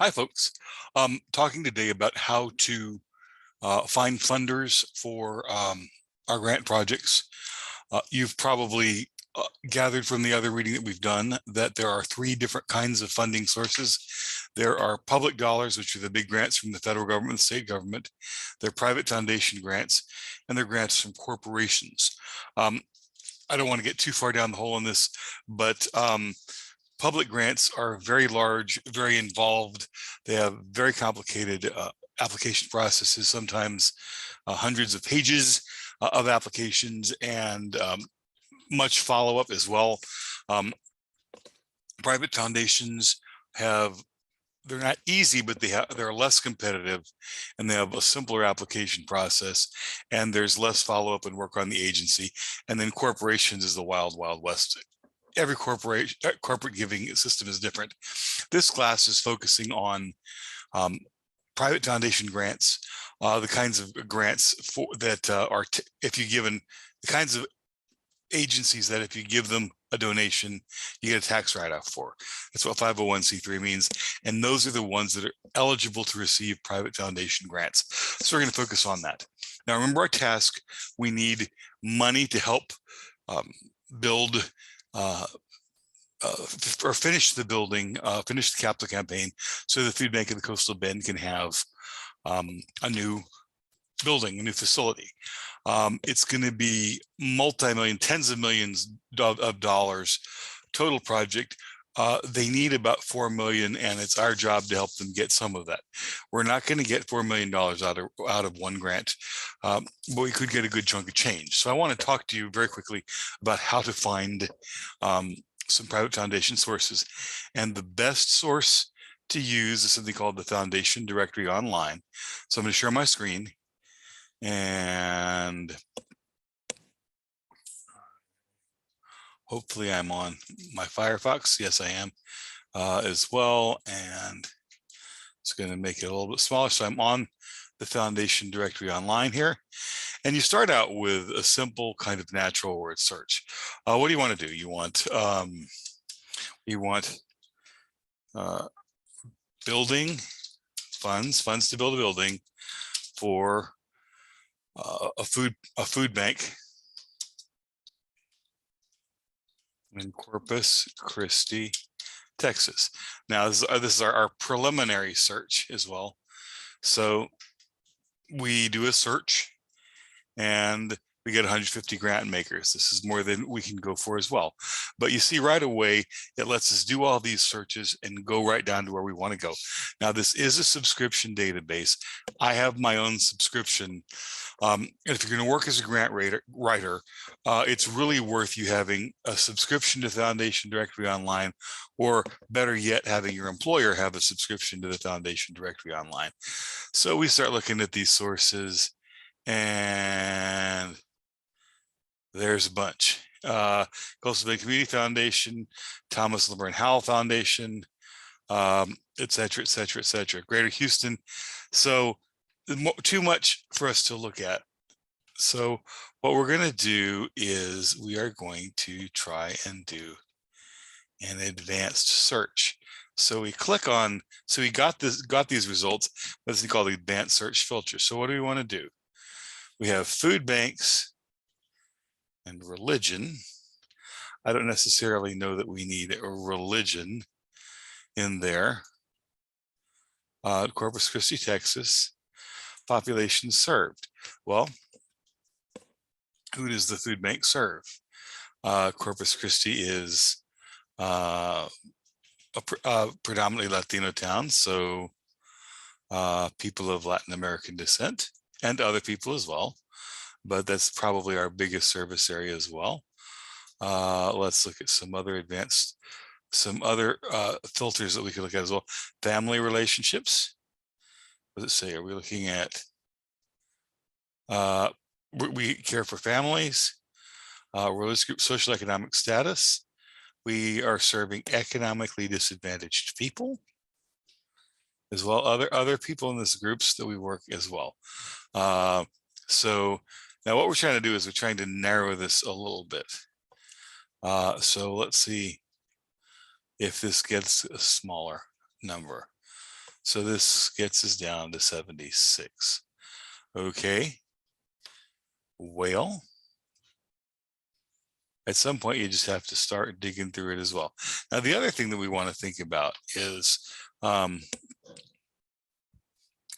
Hi, folks. Talking today about how to find funders for our grant projects. You've probably gathered from the other reading that we've done that there are three different kinds of funding sources. There are public dollars, which are the big grants from the federal government and state government. There are private foundation grants, and there are grants from corporations. I don't want to get too far down the hole in this, but public grants are very large, very involved. They have very complicated application processes, sometimes hundreds of pages of applications and much follow-up as well. Private foundations they're not easy, but they're less competitive, and they have a simpler application process, and there's less follow-up and work on the agency. And then corporations is the wild, wild west. Every corporate giving system is different. This class is focusing on private foundation grants, the kinds of grants that are, if you given the kinds of agencies that if you give them a donation, you get a tax write-off for. That's what 501c3 means. And those are the ones that are eligible to receive private foundation grants. So we're going to focus on that. Now, remember our task, we need money to help build or finish the building, finish the capital campaign, so the food bank of the Coastal Bend can have a new building, a new facility. It's going to be multi-million, tens of millions of dollars total project. They need about $4 million, and it's our job to help them get some of that. We're not going to get $4 million out of one grant, but we could get a good chunk of change. So I want to talk to you very quickly about how to find some private foundation sources. And the best source to use is something called the Foundation Directory Online. So I'm going to share my screen, and hopefully I'm on my Firefox. Yes, I am as well. And it's going to make it a little bit smaller. So I'm on the Foundation Directory Online here. And you start out with a simple kind of natural word search. What do you want to do? You want building funds to build a building for a food bank in Corpus Christi, Texas. Now this is our preliminary search as well. So we do a search and we get 150 grant makers. This is more than we can go for as well. But you see right away, it lets us do all these searches and go right down to where we want to go. Now, this is a subscription database. I have my own subscription. If you're going to work as a grant writer, it's really worth you having a subscription to Foundation Directory Online, or better yet, having your employer have a subscription to the Foundation Directory Online. So we start looking at these sources, and there's a bunch. Coastal Bend Community Foundation, Thomas LaVerne Howell Foundation, et cetera, et cetera, et cetera. Greater Houston. So too much for us to look at. So what we're going to do is we are going to try and do an advanced search. So we click on, so we got these results, what's called the advanced search filter. So what do we want to do? We have food banks and religion. I don't necessarily know that we need a religion in there. Corpus Christi, Texas, population served. Well, who does the food bank serve? Corpus Christi is a predominantly Latino town, so people of Latin American descent and other people as well, but that's probably our biggest service area as well. Let's look at some other filters that we could look at as well. Family relationships. What does it say? Are we looking at we care for families, religious group, social economic status. We are serving economically disadvantaged people as well, other people in this groups that we work as well. So now what we're trying to do is we're trying to narrow this a little bit. So let's see if this gets a smaller number. So this gets us down to 76. Okay. Well, at some point you just have to start digging through it as well. Now, the other thing that we want to think about is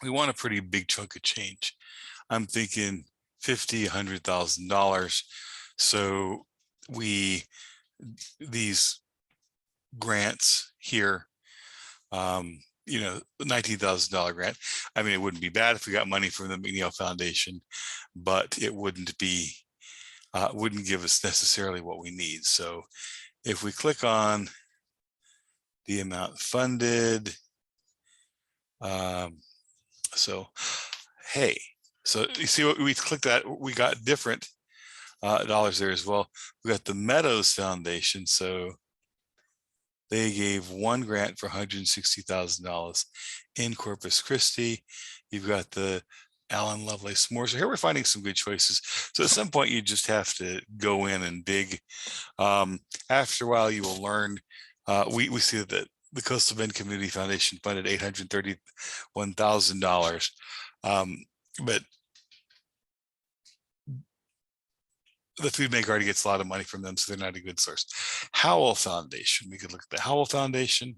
we want a pretty big chunk of change. I'm thinking $50,000, $100,000. So these grants here, you know, $19,000 grant. I mean, it wouldn't be bad if we got money from the McNeil Foundation, but it wouldn't give us necessarily what we need. So if we click on the amount funded, so hey, so you see what we clicked that, we got different dollars there as well. We got the Meadows Foundation, so they gave one grant for $160,000 in Corpus Christi. You've got the Alan Lovelace Moore. So here we're finding some good choices. So at some point you just have to go in and dig. After a while you will learn. We see that the Coastal Bend Community Foundation funded $831,000. But the Food Bank already gets a lot of money from them, so they're not a good source. Howell Foundation, we could look at the Howell Foundation.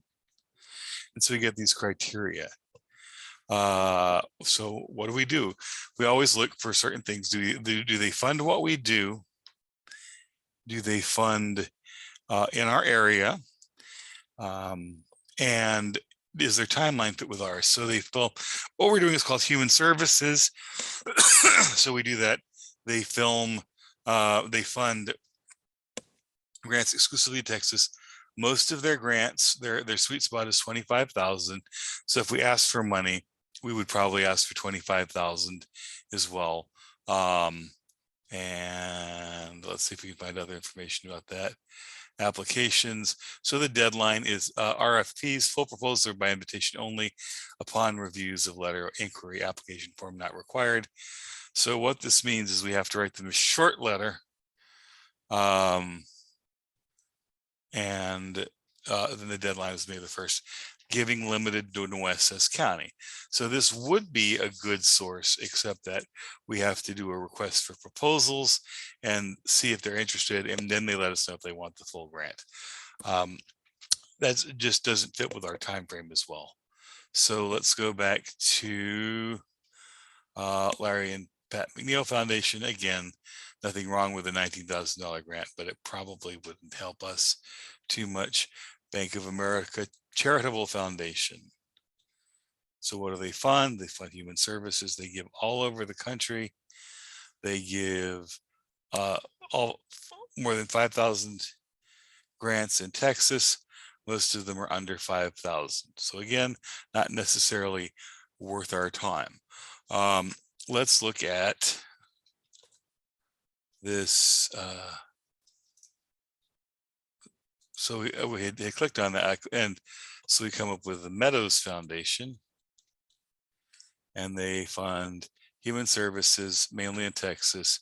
And so we get these criteria. So what do? We always look for certain things. Do they fund what we do? Do they fund in our area? And is their timeline fit with ours? So what we're doing is called human services. So we do that. They fund grants exclusively to Texas. Most of their grants, their sweet spot is 25,000. So if we ask for money, we would probably ask for 25,000 as well. And let's see if we can find other information about that. Applications. So the deadline is RFPs, full proposals are by invitation only upon reviews of letter of inquiry, application form not required. So what this means is we have to write them a short letter. And then the deadline is May the 1st, giving limited to Nueces County. So this would be a good source, except that we have to do a request for proposals and see if they're interested, and then they let us know if they want the full grant. That just doesn't fit with our time frame as well. So let's go back to Larry and Pat McNeil Foundation. Again, nothing wrong with a $19,000 grant, but it probably wouldn't help us too much. Bank of America Charitable Foundation. So what do they fund? They fund human services. They give all over the country. They give more than 5,000 grants in Texas. Most of them are under 5,000. So again, not necessarily worth our time. Let's look at this. So we had clicked on that, and so we come up with the Meadows Foundation, and they fund human services mainly in Texas.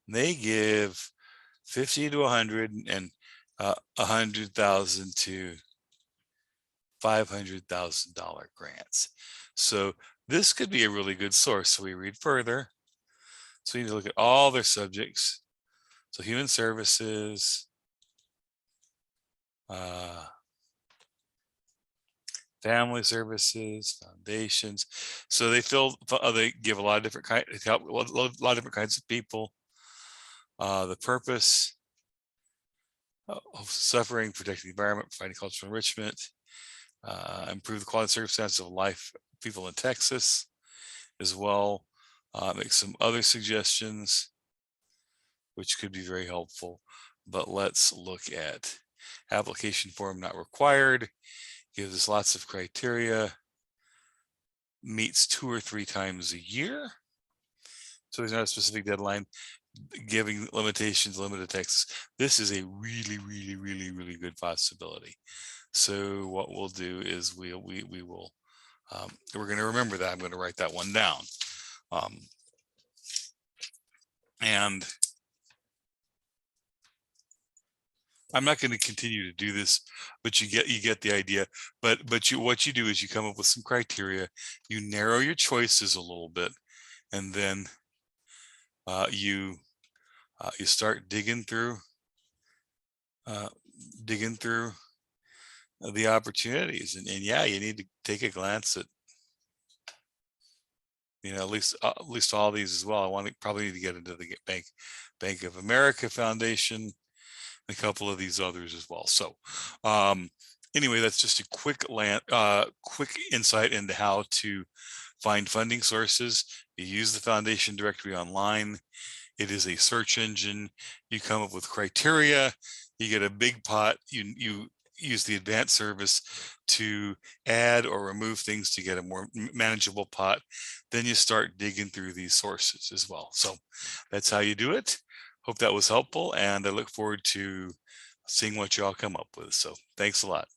And they give 50 to 100 and 100,000 to $500,000 grants. So this could be a really good source. So we read further. So we need to look at all their subjects. So human services, family services, foundations. So they give a lot of different kinds, help a lot of different kinds of people. The purpose of suffering, protecting the environment, providing cultural enrichment, improve the quality and circumstances of life people in Texas as well. Make some other suggestions, which could be very helpful. But let's look at application form not required. Gives us lots of criteria. Meets 2 or 3 times a year. So there's not a specific deadline. Giving limitations, limited Texas. This is a really, really, really, really good possibility. So what we'll do is we're going to remember that. I'm going to write that one down. And I'm not going to continue to do this, but you get the idea. But what you do is you come up with some criteria, you narrow your choices a little bit, and then you you start uh, digging through the opportunities, and yeah, you need to take a glance at at least all these as well. I want to probably need to get into the Bank of America Foundation, a couple of these others as well. So um, anyway, that's just a quick insight into how to find funding sources. You use the foundation directory online. It is a search engine. You come up with criteria. You get a big pot. You use the advanced service to add or remove things to get a more manageable pot. Then you start digging through these sources as well. So that's how you do it. Hope that was helpful, and I look forward to seeing what y'all come up with. So thanks a lot.